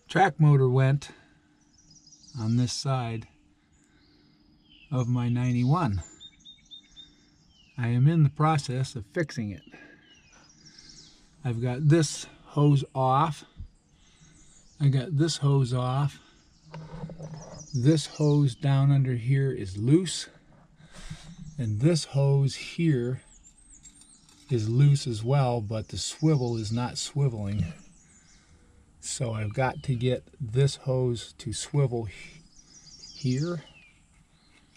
track motor went on this side of my 91. I am in the process of fixing it. I've got this hose off. I got this hose off. This hose down under here is loose. And this hose here is loose as well, but the swivel is not swiveling. So I've got to get this hose to swivel here,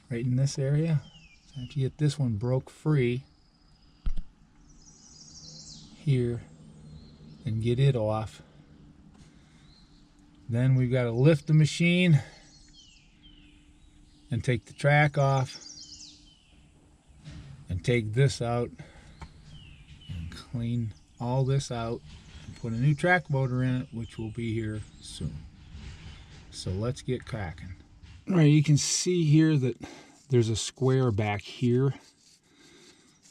right in this area. So I have to get this one broke free here and get it off. Then we've got to lift the machine and take the track off and take this out and clean all this out and put a new track motor in it, which will be here soon. So let's get cracking. All right, you can see here that there's a square back here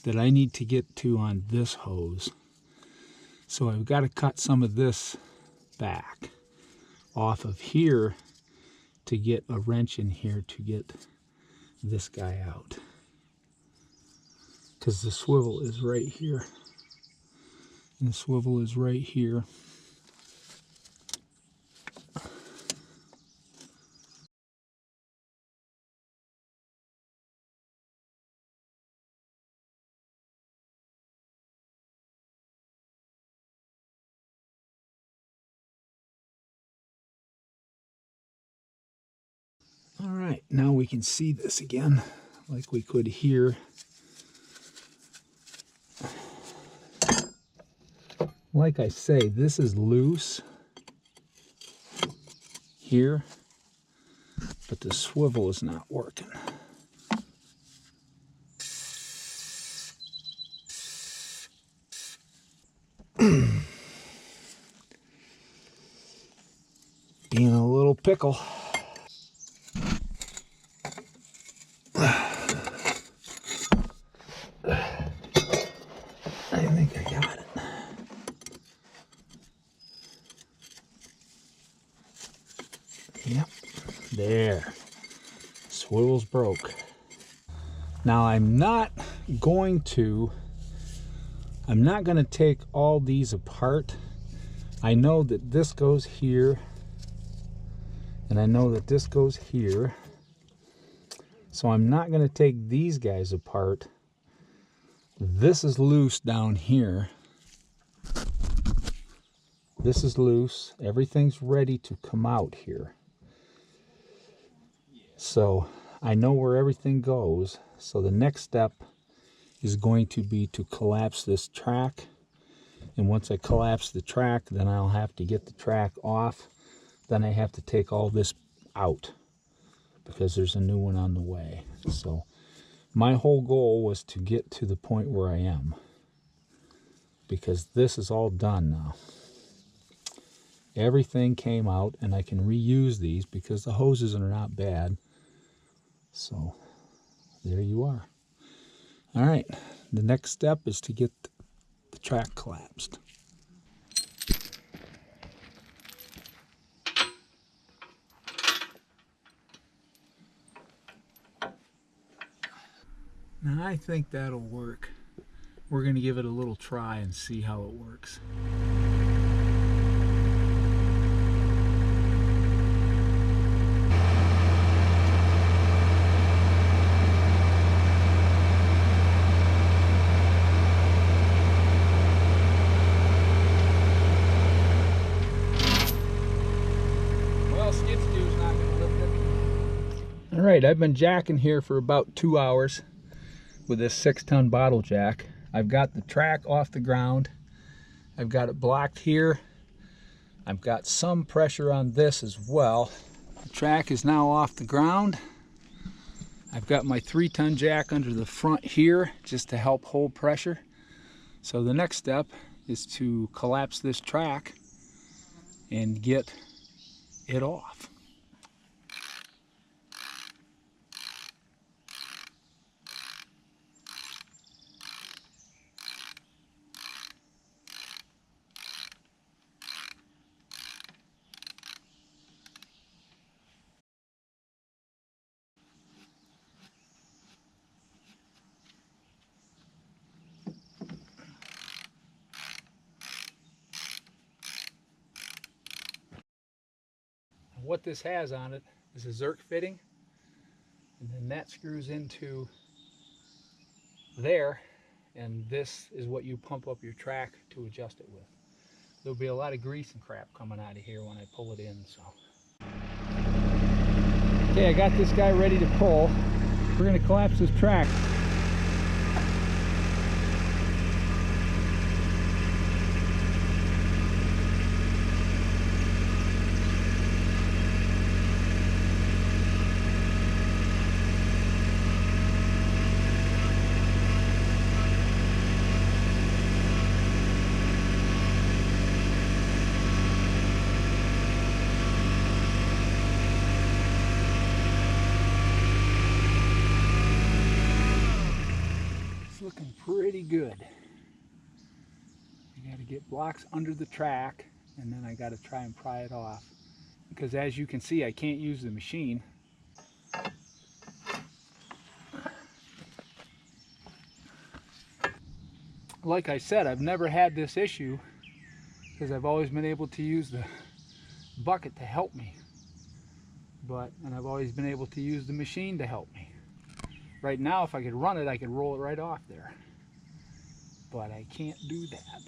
that I need to get to on this hose. So I've got to cut some of this back off of here to get a wrench in here to get this guy out, because the swivel is right here and the swivel is right here. All right, now we can see this again like we could here. Like I say, this is loose here, but the swivel is not working. Being a little pickle. I think I got it. Yep, there. Swivel's broke. Now I'm not going to take all these apart. I know that this goes here, and I know that this goes here. So I'm not going to take these guys apart. This is loose down here. This is loose. Everything's ready to come out here. So I know where everything goes. So the next step is going to be to collapse this track. And once I collapse the track, then I'll have to get the track off. Then I have to take all this out because there's a new one on the way. So my whole goal was to get to the point where I am, because this is all done now. Everything came out, and I can reuse these because the hoses are not bad. So there you are. All right, the next step is to get the track collapsed. Now I think that'll work. We're going to give it a little try and see how it works. Well, skid stew's not going to lift it. All right, I've been jacking here for about 2 hours with this 6-ton bottle jack. I've got the track off the ground. I've got it blocked here. I've got some pressure on this as well. The track is now off the ground. I've got my 3-ton jack under the front here just to help hold pressure. So the next step is to collapse this track and get it off. what this has on it is a Zerk fitting, and then that screws into there, and this is what you pump up your track to adjust it with. There'll be a lot of grease and crap coming out of here when I pull it in. So okay, I got this guy ready to pull. We're going to collapse this track. Looking pretty good. I got to get blocks under the track, and then I got to try and pry it off, because as you can see, I can't use the machine. Like I said, I've never had this issue because I've always been able to use the bucket to help me, and I've always been able to use the machine to help me. Right now, if I could run it, I could roll it right off there. But I can't do that.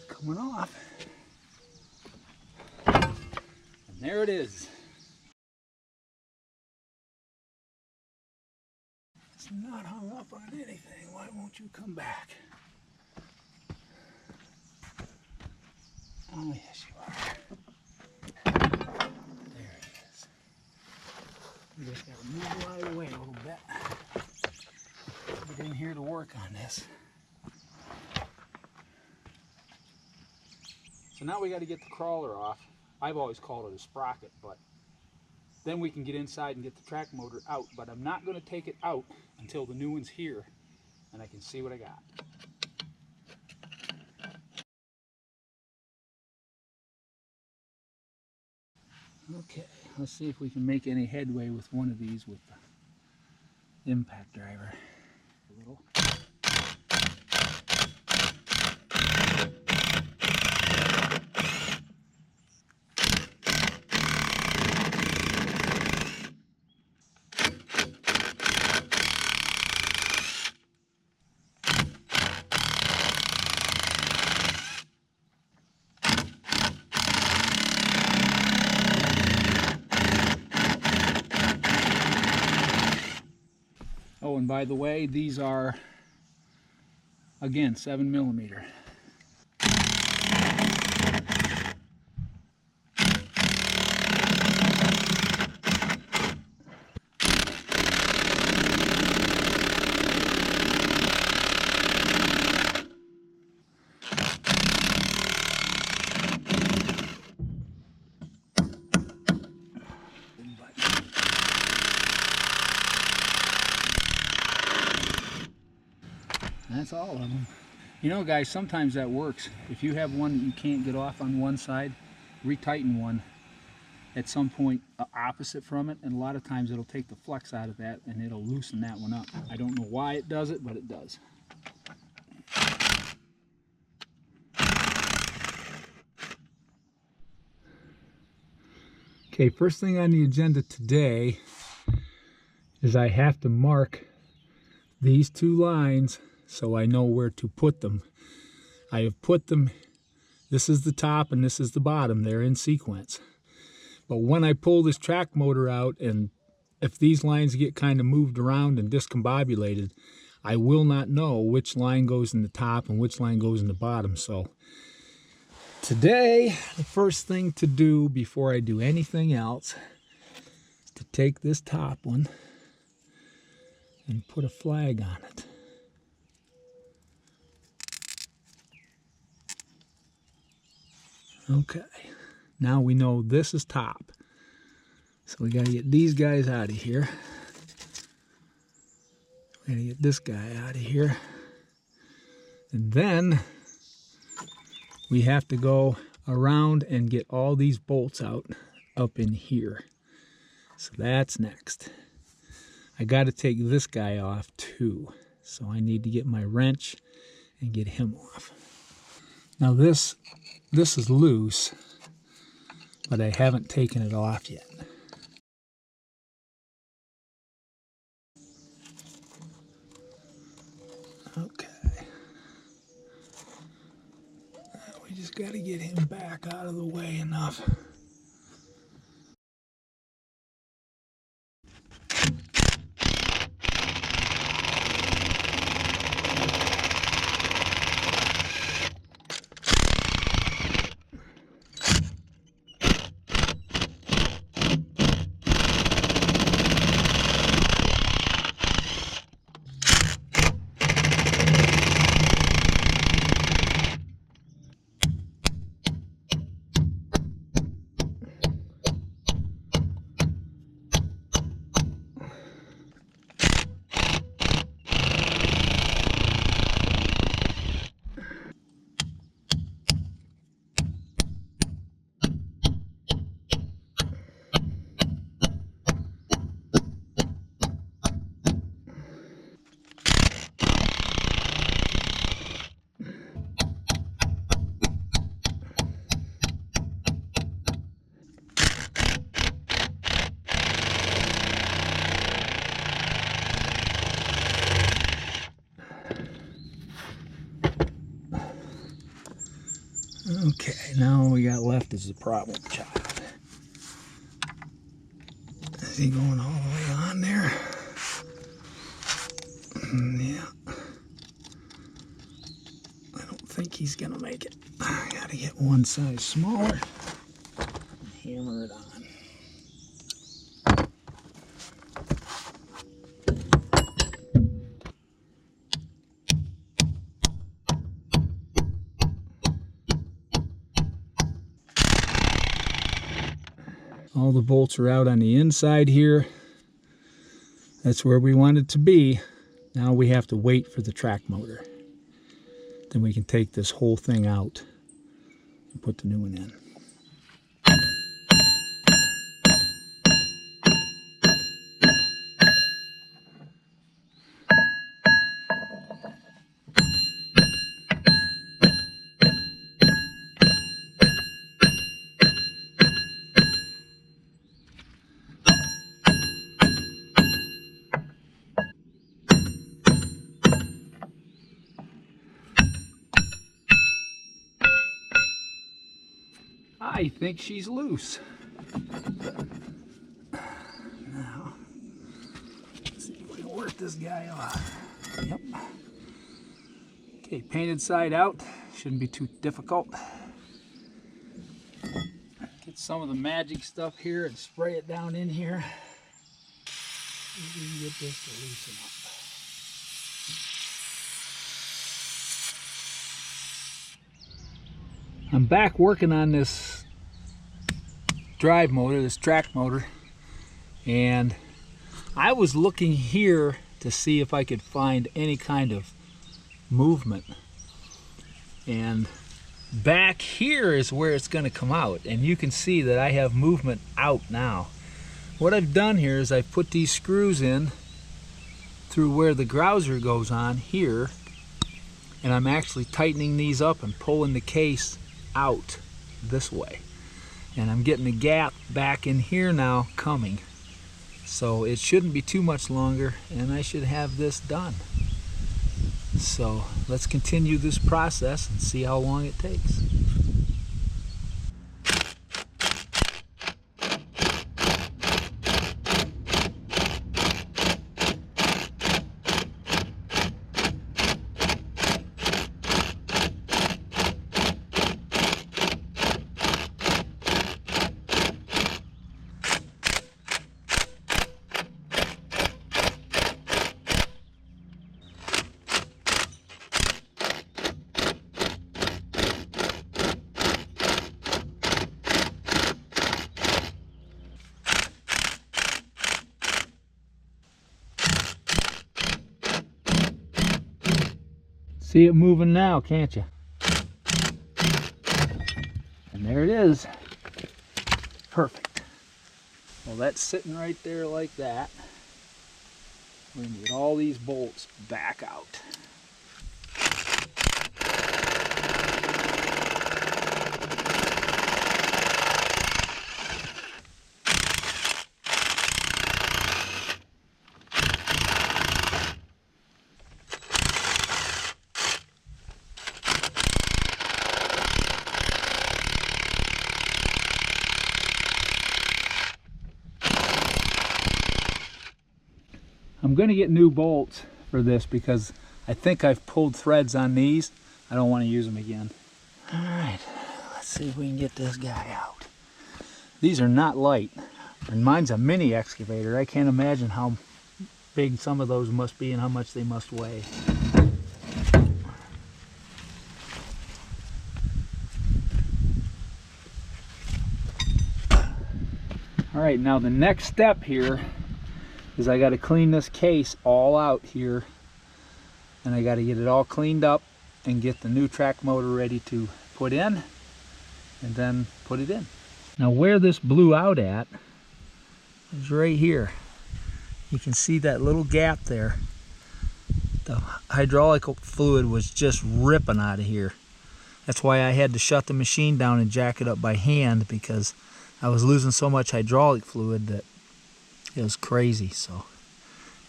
Coming off. And there it is. It's not hung up on anything. Why won't you come back? Oh, yes, you are. There he is. We just got to move right away a little bit. Get in here to work on this. So now we got to get the crawler off. I've always called it a sprocket, but then we can get inside and get the track motor out. But I'm not going to take it out until the new one's here and I can see what I got. Okay, let's see if we can make any headway with one of these with the impact driver. A little. Oh, and by the way, these are, again, 7mm. That's all of them. You know, guys, sometimes that works. If you have one that you can't get off on one side, retighten one at some point opposite from it, and a lot of times it'll take the flex out of that and it'll loosen that one up. I don't know why it does it, but it does. Okay, first thing on the agenda today is I have to mark these two lines so I know where to put them. I have put them, this is the top and this is the bottom, they're in sequence. But when I pull this track motor out, and if these lines get kind of moved around and discombobulated, I will not know which line goes in the top and which line goes in the bottom. So today, the first thing to do before I do anything else is to take this top one and put a flag on it. Okay, now we know this is top. So we gotta get these guys out of here. We gotta get this guy out of here. And then we have to go around and get all these bolts out up in here. So that's next. I got to take this guy off too. So I need to get my wrench and get him off. Now this is loose, but I haven't taken it off yet. Okay. We just got to get him back out of the way enough. Okay, now all we got left is the problem child. Is he going all the way on there? Yeah. I don't think he's gonna make it. I gotta get one size smaller and hammer it on. All the bolts are out on the inside here. That's where we want it to be. Now we have to wait for the track motor. Then we can take this whole thing out and put the new one in. I think she's loose. Now, let's see if we can work this guy off. Yep. Okay, painted side out. Shouldn't be too difficult. Get some of the magic stuff here and spray it down in here. See if we can get this to loosen up. I'm back working on this drive motor, this track motor, and I was looking here to see if I could find any kind of movement, and back here is where it's going to come out, and you can see that I have movement out now. What I've done here is I've put these screws in through where the grouser goes on here, and I'm actually tightening these up and pulling the case out this way, and I'm getting a gap back in here now coming, so it shouldn't be too much longer and I should have this done. So let's continue this process and see how long it takes. See it moving now, can't you? And there it is. Perfect. Well, that's sitting right there like that. We're going to get all these bolts back out. I'm going to get new bolts for this because I think I've pulled threads on these. I don't want to use them again. All right, let's see if we can get this guy out. These are not light, and mine's a mini excavator. I can't imagine how big some of those must be and how much they must weigh. All right, now the next step here is I got to clean this case all out here, and I got to get it all cleaned up and get the new track motor ready to put in and then put it in. Now where this blew out at is right here. You can see that little gap there. The hydraulic fluid was just ripping out of here. That's why I had to shut the machine down and jack it up by hand, because I was losing so much hydraulic fluid that it was crazy. So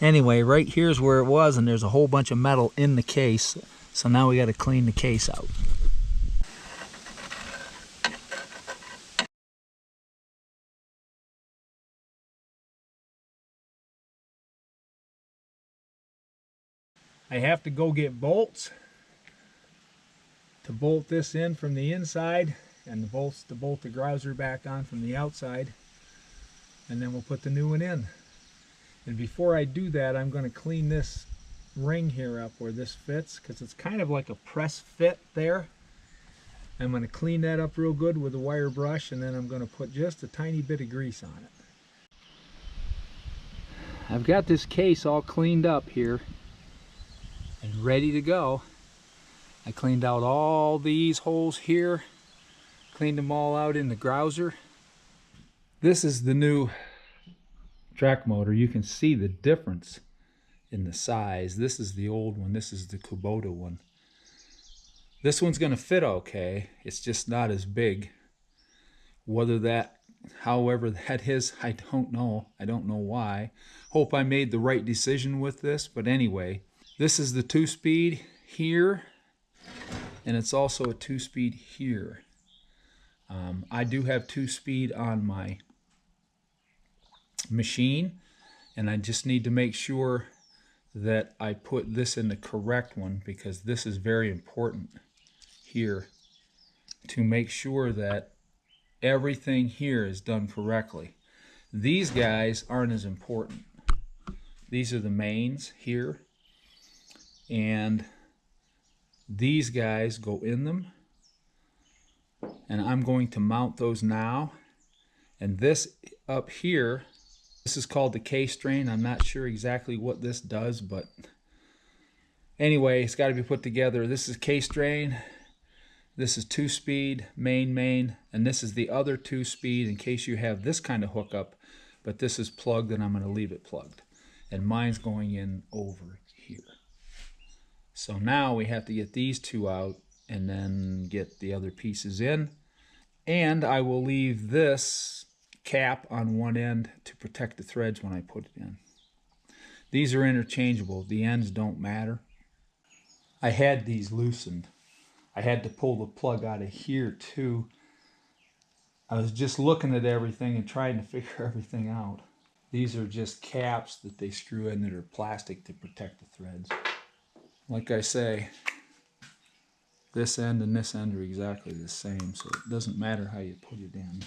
anyway, right here's where it was, and there's a whole bunch of metal in the case. So now we got to clean the case out. I have to go get bolts to bolt this in from the inside, and the bolts to bolt the grouser back on from the outside, and then we'll put the new one in. And before I do that, I'm going to clean this ring here up where this fits, because it's kind of like a press fit there. I'm going to clean that up real good with a wire brush, and then I'm going to put just a tiny bit of grease on it. I've got this case all cleaned up here and ready to go. I cleaned out all these holes here, cleaned them all out in the grouser. This is the new track motor. You can see the difference in the size. This is the old one, this is the Kubota one. This one's going to fit okay, it's just not as big. However that is, I don't know. I don't know why. Hope I made the right decision with this, but anyway, this is the 2-speed here, and it's also a 2-speed here. I do have 2-speed on my machine, and I just need to make sure that I put this in the correct one, because this is very important here to make sure that everything here is done correctly. These guys aren't as important. These are the mains here, and these guys go in them, and I'm going to mount those now. And this up here, this is called the K-strain. I'm not sure exactly what this does, but anyway, it's got to be put together. This is K-strain, this is 2-speed, main, and this is the other 2-speed in case you have this kind of hookup, but this is plugged and I'm going to leave it plugged. And mine's going in over here. So now we have to get these two out and then get the other pieces in. And I will leave this cap on one end to protect the threads when I put it in. These are interchangeable. The ends don't matter. I had these loosened. I had to pull the plug out of here too. I was just looking at everything and trying to figure everything out. These are just caps that they screw in that are plastic to protect the threads. Like I say, this end and this end are exactly the same, so it doesn't matter how you put it in.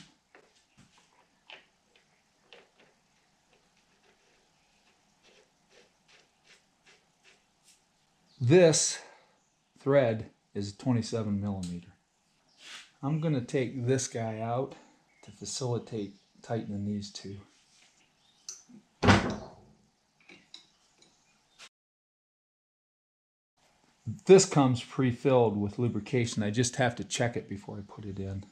This thread is 27 millimeter. I'm going to take this guy out to facilitate tightening these two. This comes pre-filled with lubrication. I just have to check it before I put it in.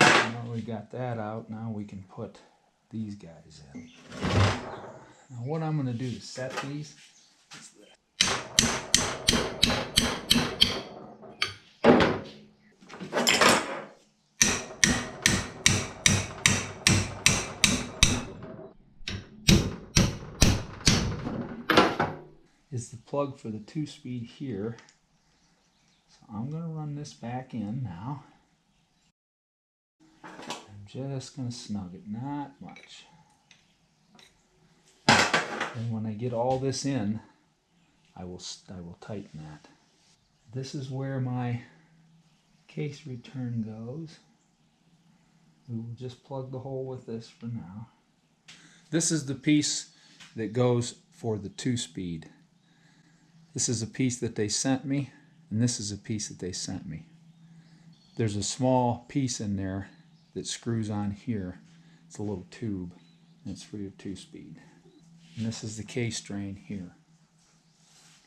Now we got that out, now we can put these guys in. Now what I'm going to do to set these is this. Is the plug for the 2-speed here. So I'm going to run this back in now. I'm just going to snug it, not much. And when I get all this in, I will tighten that. This is where my case return goes. We will just plug the hole with this for now. This is the piece that goes for the 2-speed. This is a piece that they sent me, and this is a piece that they sent me. There's a small piece in there that screws on here. It's a little tube, and it's for your 2-speed. And this is the case drain here.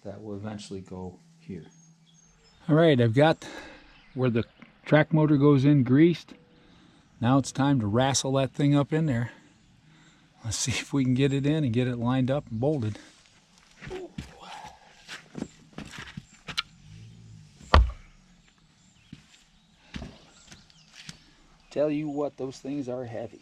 That will eventually go here. All right, I've got where the track motor goes in greased. Now it's time to wrestle that thing up in there. Let's see if we can get it in and get it lined up and bolted. Tell you what, those things are heavy.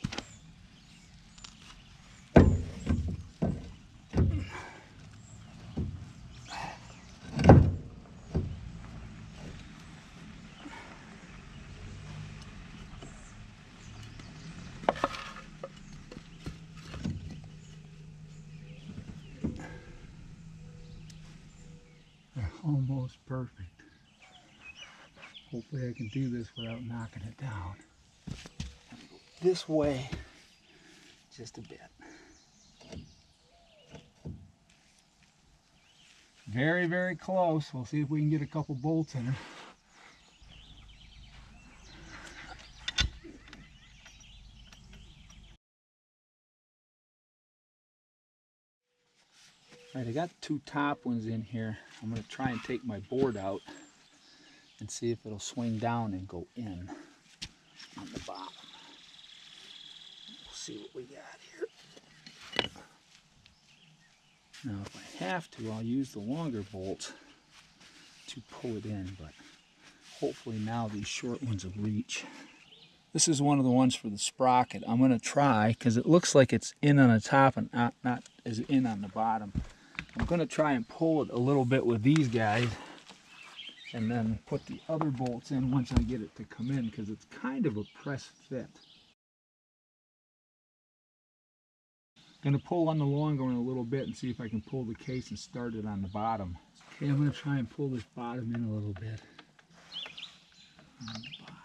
They're almost perfect. Hopefully I can do this without knocking it down. This way, just a bit. Very, very close. We'll see if we can get a couple bolts in her. All right, I got 2 top ones in here. I'm going to try and take my board out and see if it'll swing down and go in on the bottom. We'll see what we got here. Now, if I have to, I'll use the longer bolts to pull it in, but hopefully now these short ones will reach. This is one of the ones for the sprocket. I'm going to try, because it looks like it's in on the top and not as in on the bottom. I'm going to try and pull it a little bit with these guys and then put the other bolts in once I get it to come in, because it's kind of a press fit. I'm going to pull on the longer one a little bit and see if I can pull the case and start it on the bottom. Okay, I'm going to try and pull this bottom in a little bit. On the bottom.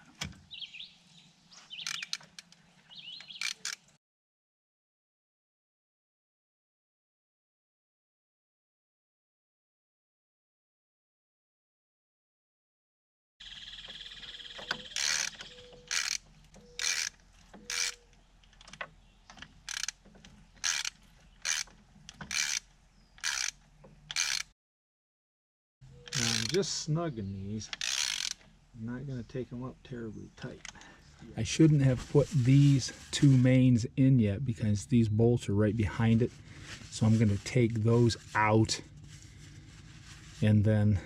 Now I'm just snugging these. I'm not going to take them up terribly tight. I shouldn't have put these 2 mains in yet because these bolts are right behind it. So I'm going to take those out and then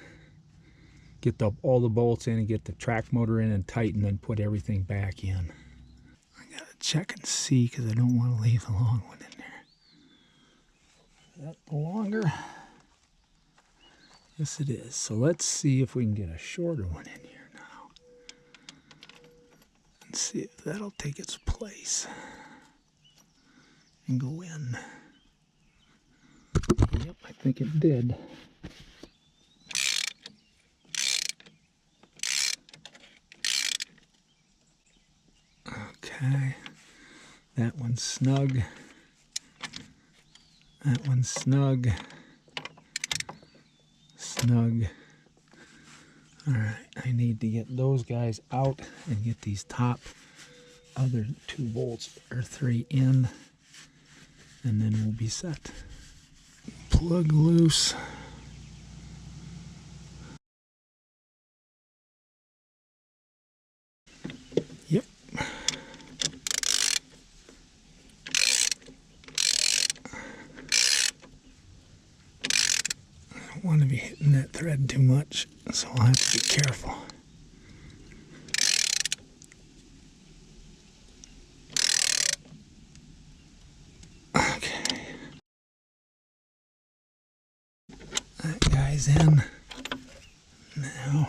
get all the bolts in and get the track motor in and tighten, and put everything back in. I got to check and see because I don't want to leave the long one in there. Is that the longer? Yes, it is. So let's see if we can get a shorter one in here now. And see if that'll take its place and go in. Yep, I think it did. Okay. That one's snug. That one's snug. Snug. Alright, I need to get those guys out and get these top other 2 bolts or 3 in, and then we'll be set. Plug loose. Yep. don't want to be hitting that thread too much, so I'll have to be careful. Okay. That guy's in. Now,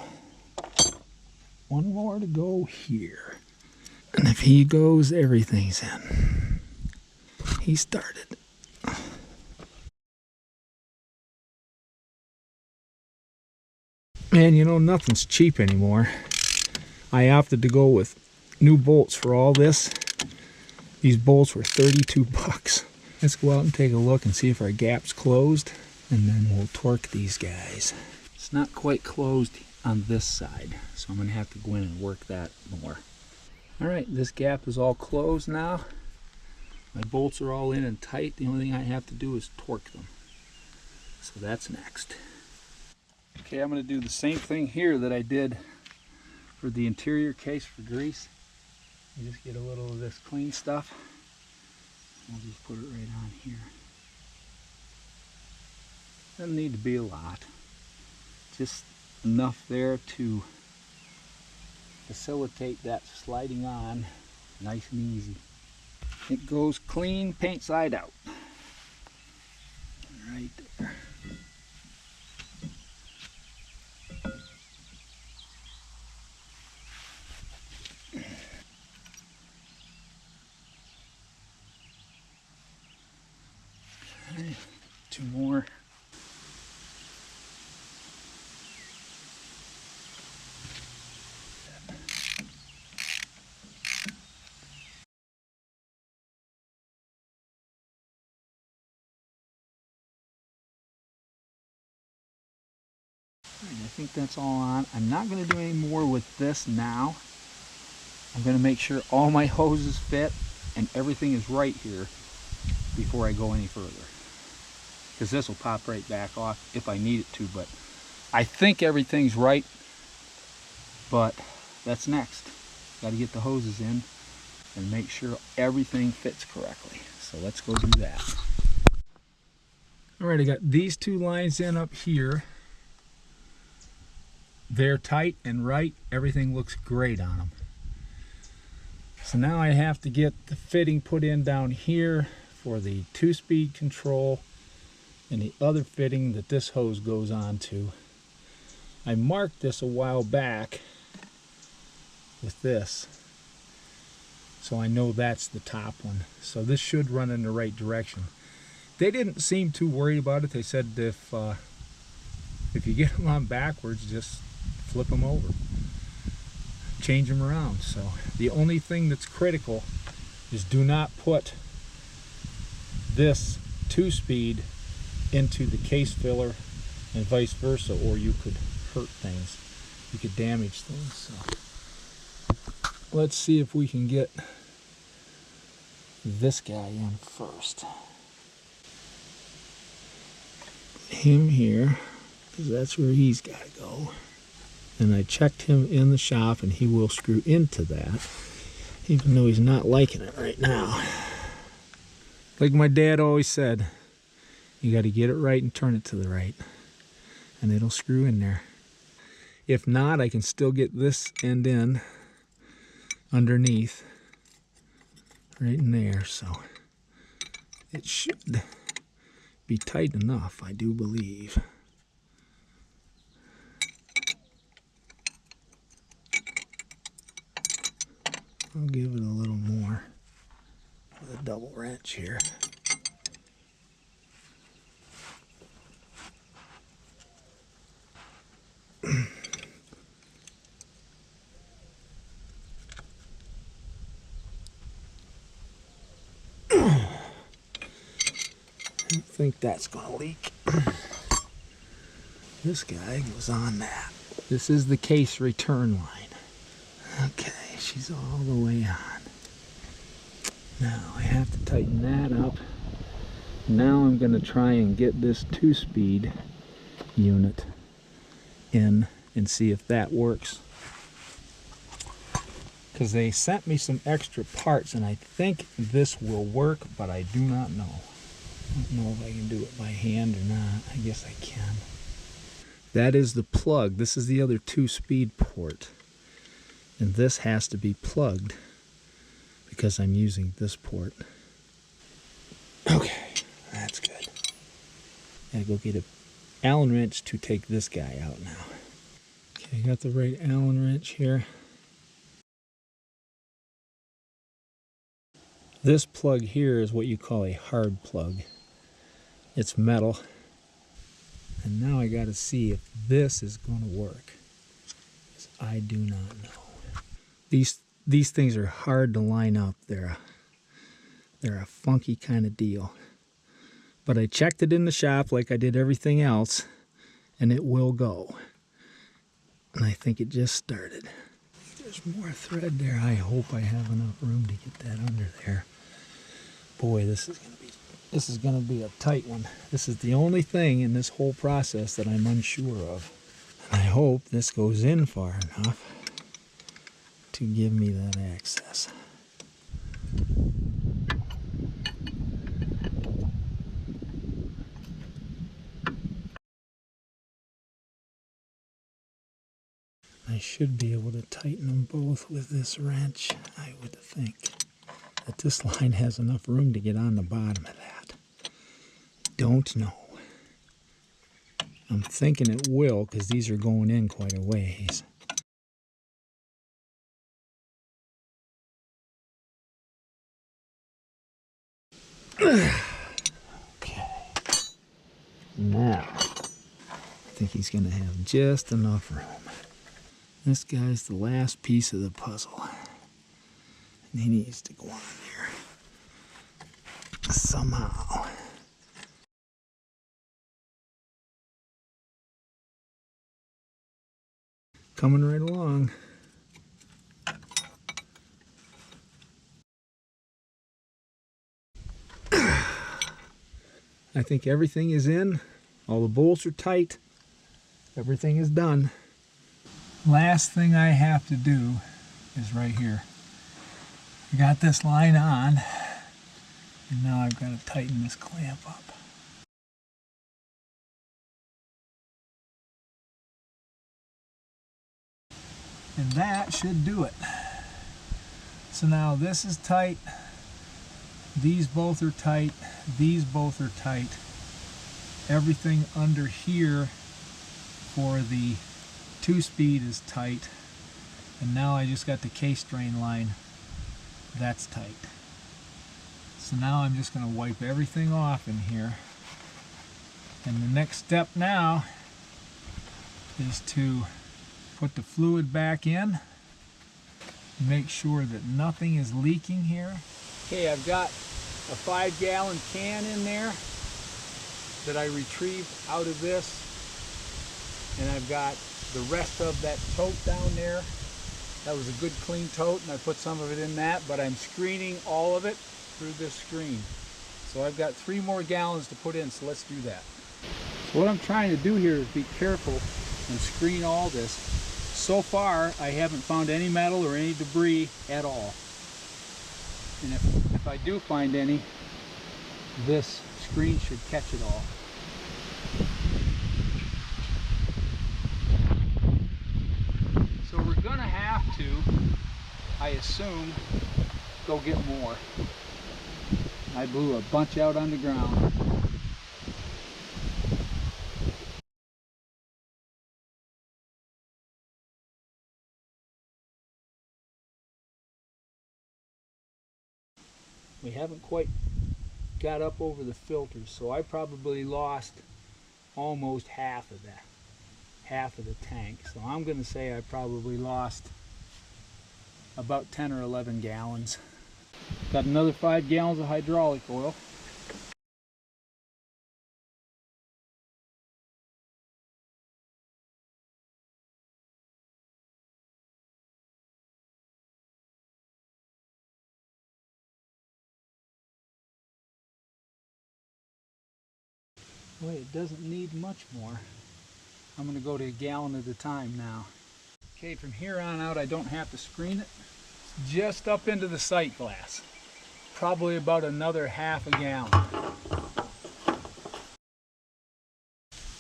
one more to go here. And if he goes, everything's in. He started. Man, you know, nothing's cheap anymore. I opted to go with new bolts for all this. These bolts were 32 bucks. Let's go out and take a look and see if our gap's closed, and then we'll torque these guys. It's not quite closed on this side, so I'm gonna have to go in and work that more. All right, this gap is all closed now. My bolts are all in and tight. The only thing I have to do is torque them. So that's next. Okay, I'm going to do the same thing here that I did for the interior case for grease. You just get a little of this clean stuff. I'll just put it right on here. Doesn't need to be a lot. Just enough there to facilitate that sliding on nice and easy. It goes clean paint side out. Right there. Okay, 2 more. I think that's all on. I'm not going to do any more with this now. I'm going to make sure all my hoses fit and everything is right here before I go any further. Because this will pop right back off if I need it to, but I think everything's right, but that's next. Got to get the hoses in and make sure everything fits correctly. So let's go do that. All right, I got these 2 lines in up here. They're tight and right. Everything looks great on them. So now I have to get the fitting put in down here for the 2-speed control and the other fitting that this hose goes on to. I marked this a while back with this, so I know that's the top one. So this should run in the right direction. They didn't seem too worried about it. They said if you get them on backwards, just flip them over, change them around. So the only thing that's critical is do not put this 2-speed into the case filler and vice versa, or you could hurt things. You could damage things. So let's see if we can get this guy in first. Him here, because that's where he's got to go. And I checked him in the shop and he will screw into that, even though he's not liking it right now. Like my dad always said, you got to get it right and turn it to the right, and it'll screw in there. If not, I can still get this end in underneath, right in there, so it should be tight enough, I do believe. I'll give it a little more with a double wrench here. I think that's gonna leak. This guy goes on that. This is the case return line. Okay, she's all the way on. Now I have to tighten that up. Now I'm gonna try and get this 2-speed unit in and see if that works. Because they sent me some extra parts and I think this will work, but I do not know. I don't know if I can do it by hand or not. I guess I can. That is the plug. This is the other 2-speed port. And this has to be plugged because I'm using this port. Okay, that's good. Gotta go get an Allen wrench to take this guy out now. Okay, got the right Allen wrench here. This plug here is what you call a hard plug. It's metal. And now I gotta see if this is gonna work. Because I do not know. These things are hard to line up. They're a funky kind of deal. But I checked it in the shop like I did everything else, and it will go. And I think it just started. There's more thread there. I hope I have enough room to get that under there. Boy, this is gonna be a tight one. This is the only thing in this whole process that I'm unsure of. And I hope this goes in far enough to give me that access. I should be able to tighten them both with this wrench, I would think. That this line has enough room to get on the bottom of that. Don't know. I'm thinking it will because these are going in quite a ways. Okay. Now, I think he's going to have just enough room. This guy's the last piece of the puzzle. And he needs to go on there somehow. Coming right along. I think everything is in. All the bolts are tight. Everything is done. Last thing I have to do is right here. I got this line on, and now I've got to tighten this clamp up. And that should do it. So now this is tight. These both are tight. These both are tight. Everything under here for the 2-speed is tight. And now I just got the case drain line. That's tight. So now I'm just going to wipe everything off in here. And the next step now is to put the fluid back in. Make sure that nothing is leaking here. Okay, I've got a 5-gallon can in there that I retrieved out of this. And I've got the rest of that tote down there. That was a good clean tote, and I put some of it in that, but I'm screening all of it through this screen. So I've got 3 more gallons to put in, so let's do that. So what I'm trying to do here is be careful and screen all this. So far, I haven't found any metal or any debris at all. And if I do find any, this screen should catch it all. So we're gonna have to, I assume, go get more. I blew a bunch out on the ground. We haven't quite got up over the filters, so I probably lost almost half of that, half of the tank. So I'm going to say I probably lost about 10 or 11 gallons. Got another 5 gallons of hydraulic oil. Wait, it doesn't need much more. I'm going to go to a gallon at a time now. Okay, from here on out I don't have to screen it. It's just up into the sight glass. Probably about another half a gallon.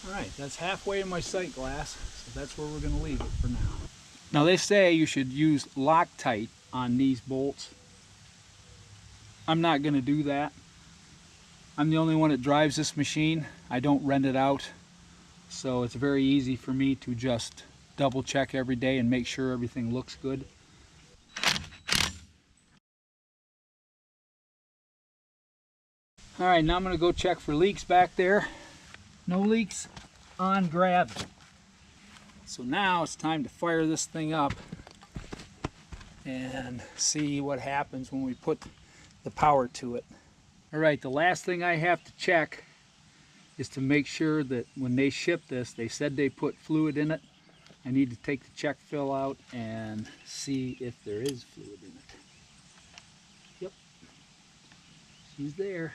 Alright, Alright, that's halfway in my sight glass, so that's where we're going to leave it for now. Now they say you should use Loctite on these bolts. I'm not going to do that. I'm the only one that drives this machine. I don't rent it out, so it's very easy for me to just double check every day and make sure everything looks good. Alright, now I'm going to go check for leaks back there. No leaks on gravity. So now it's time to fire this thing up and see what happens when we put the power to it. Alright, the last thing I have to check is to make sure that when they ship this, they said they put fluid in it. I need to take the check fill out and see if there is fluid in it. Yep, she's there.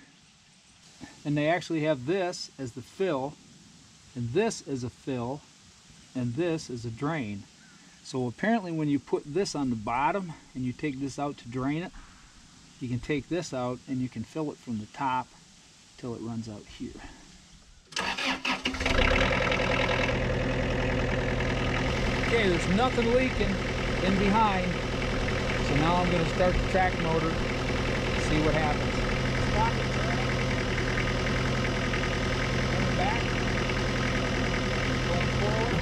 And they actually have this as the fill, and this as a fill, and this is a drain. So apparently when you put this on the bottom and you take this out to drain it, you can take this out and you can fill it from the top till it runs out here. Okay, there's nothing leaking in behind. So now I'm going to start the track motor, see what happens. Stop it, turn it. Turn it back. Going forward.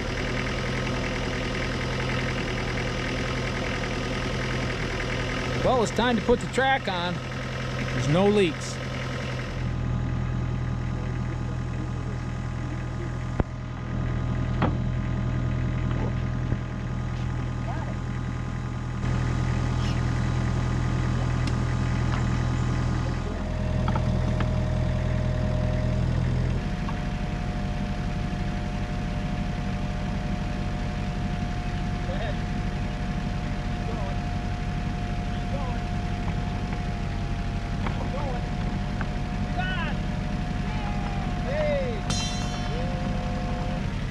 Well, it's time to put the track on. There's no leaks.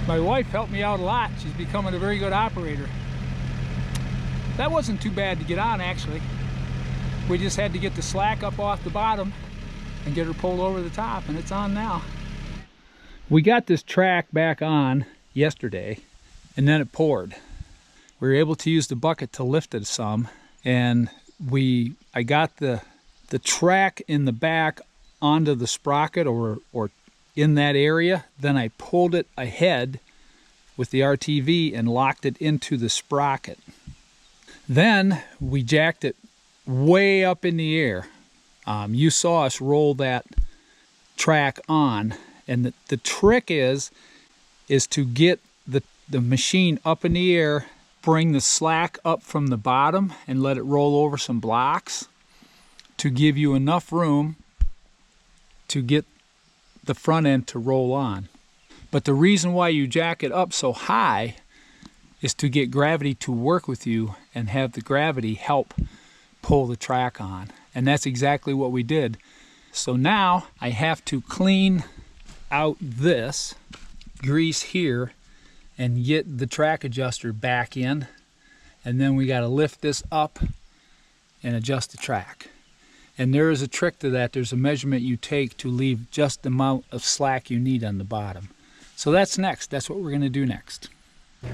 My wife helped me out a lot. She's becoming a very good operator. That wasn't too bad to get on, actually. We just had to get the slack up off the bottom and get her pulled over the top, and it's on now. We got this track back on yesterday, and then it poured. We were able to use the bucket to lift it some, and I got the track in the back onto the sprocket or in that area. Then I pulled it ahead with the RTV and locked it into the sprocket. Then we jacked it way up in the air. You saw us roll that track on, and the trick is to get the machine up in the air, bring the slack up from the bottom and let it roll over some blocks to give you enough room to get the front end to roll on. But the reason why you jack it up so high is to get gravity to work with you and have the gravity help pull the track on. And that's exactly what we did. So now I have to clean out this grease here and get the track adjuster back in, and then we got to lift this up and adjust the track. And there is a trick to that. There's a measurement you take to leave just the amount of slack you need on the bottom. So that's next. That's what we're going to do next. The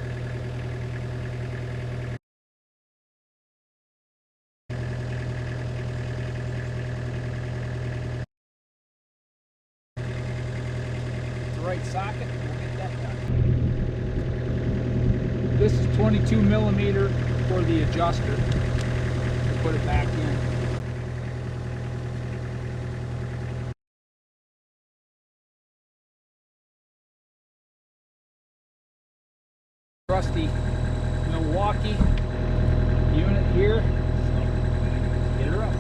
right socket, we'll get that done. This is 22 millimeter for the adjuster. We'll put it back in. Rusty Milwaukee unit here, so get her up.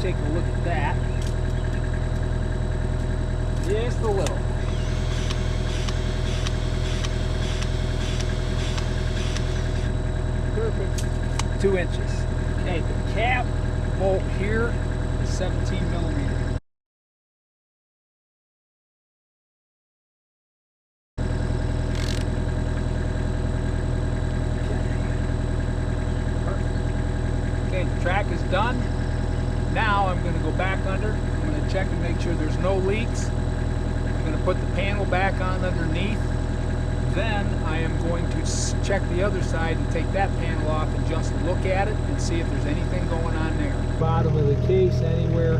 Let's take a look at that. Just a little. Perfect. 2 inches. Okay, the cap bolt here is 17 millimeter. Okay, the track is leaks. I'm going to put the panel back on underneath. Then I am going to check the other side and take that panel off and just look at it and see if there's anything going on there. Bottom of the case anywhere.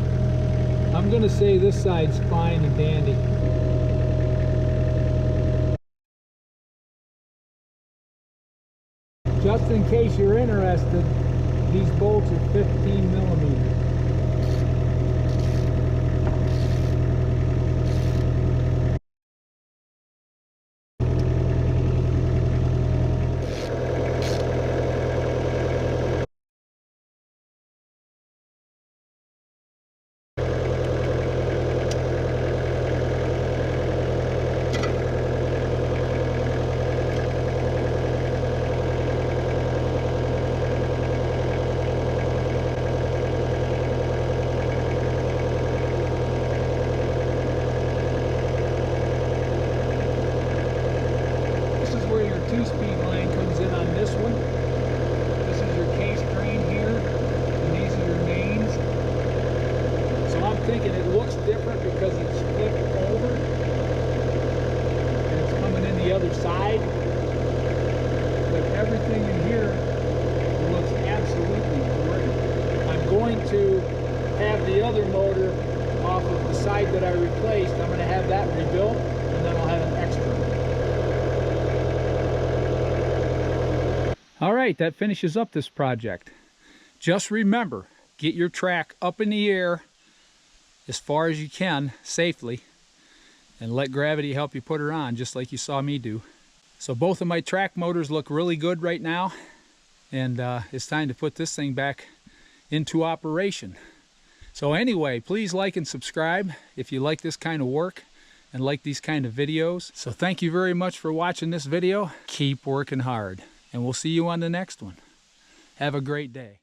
I'm going to say this side's fine and dandy. Just in case you're interested, these bolts are 15 millimeters. Two-speed line comes in on this one. This is your case crane here, and these are your mains. So I'm thinking it looks different because it's flipped over and it's coming in the other side. But everything in here looks absolutely great. I'm going to have the other motor off of the side that I replaced. I'm going to have that rebuilt, and then I'll have an extra. All right, that finishes up this project. Just remember, get your track up in the air as far as you can safely and let gravity help you put her on, just like you saw me do. So both of my track motors look really good right now, and it's time to put this thing back into operation. So anyway, please like and subscribe if you like this kind of work and like these kind of videos. So thank you very much for watching this video. Keep working hard. And we'll see you on the next one. Have a great day.